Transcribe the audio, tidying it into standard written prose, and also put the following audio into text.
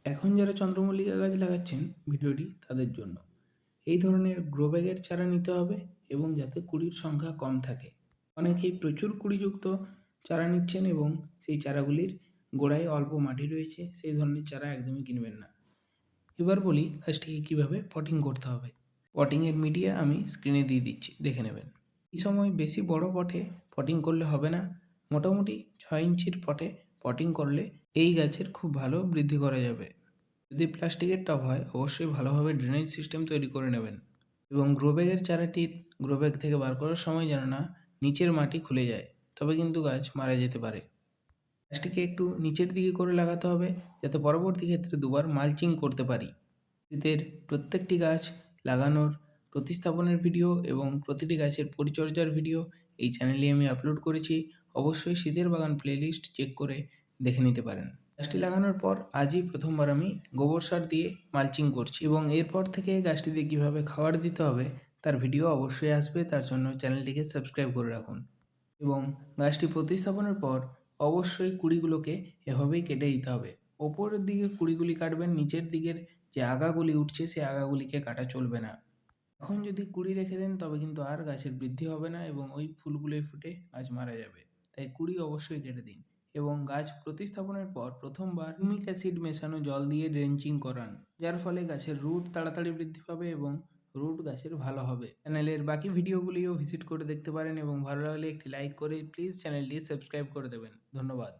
এখন যারা চন্দ্রমল্লিকা গাছ লাগাচ্ছেন ভিডিওটি তাদের জন্য। এই ধরনের গ্রো ব্যাগের চারা নিতে হবে এবং যাতে কুড়ির সংখ্যা কম থাকে। অনেকেই প্রচুর কুড়িযুক্ত চারা নিচ্ছেন এবং সেই চারাগুলির গোড়ায় অল্প মাটি রয়েছে, সেই ধরনের চারা একদমই কিনবেন না। এবার বলি গাছটিকে কীভাবে পটিং করতে হবে। পটিংয়ের মিডিয়া আমি স্ক্রিনে দিয়ে দিচ্ছি, দেখে নেবেন। এই সময় বেশি বড় পটে পটিং করলে হবে না, মোটামুটি 6 ইঞ্চির পটে পটিং করলে এই গাছের খুব ভালো বৃদ্ধি করা যাবে। যদি প্লাস্টিকের টব হয় অবশ্যই ভালোভাবে ড্রেনেজ সিস্টেম তৈরি করে নেবেন এবং গ্রো ব্যাগের চারাটি গ্রো ব্যাগ থেকে বার করার সময় যেন না নিচের মাটি খুলে যায়, তবে কিন্তু গাছ মারা যেতে পারে। গাছটিকে একটু নিচের দিকে করে লাগাতে হবে যাতে পরবর্তী ক্ষেত্রে দুবার মালচিং করতে পারি। শীতের প্রত্যেকটি গাছ লাগানোর প্রতিস্থাপনের ভিডিও এবং প্রতিটি গাছের পরিচর্যার ভিডিও এই চ্যানেলে আমি আপলোড করেছি। অবশ্যই শীতের বাগান প্লেলিস্ট চেক করে দেখে নিতে পারেন। গাছটি লাগানোর পর আজই প্রথমবার আমি গোবর সার দিয়ে মালচিং করছি এবং এরপর থেকে গাছটিতে কীভাবে খাবার দিতে হবে তার ভিডিও অবশ্যই আসবে, তার জন্য চ্যানেলটিকে সাবস্ক্রাইব করে রাখুন। এবং গাছটি প্রতিস্থাপনের পর অবশ্যই কুড়িগুলোকে এভাবেই কেটে দিতে হবে। ওপরের দিকে কুড়িগুলি কাটবেন, নিচের দিকের যে আগাগুলি উঠছে সেই আগাগুলিকে কাটা চলবে না। এখন যদি কুড়ি রেখে দেন তবে কিন্তু আর গাছের বৃদ্ধি হবে না এবং ওই ফুলগুলোই ফুটে গাছ মারা যাবে। তাই কুড়ি অবশ্যই কেটে দিন এবং গাছ প্রতিস্থাপনের পর প্রথমবার হিউমিক অ্যাসিড মেশানো জল দিয়ে ড্রেঞ্চিং করান, যার ফলে গাছের রুট তাড়াতাড়ি বৃদ্ধি পাবে এবং রুট গাছের ভালো হবে। চ্যানেলের বাকি ভিডিওগুলিও ভিজিট করে দেখতে পারেন এবং ভালো লাগলে একটি লাইক করে প্লিজ চ্যানেলটি সাবস্ক্রাইব করে দেবেন। ধন্যবাদ।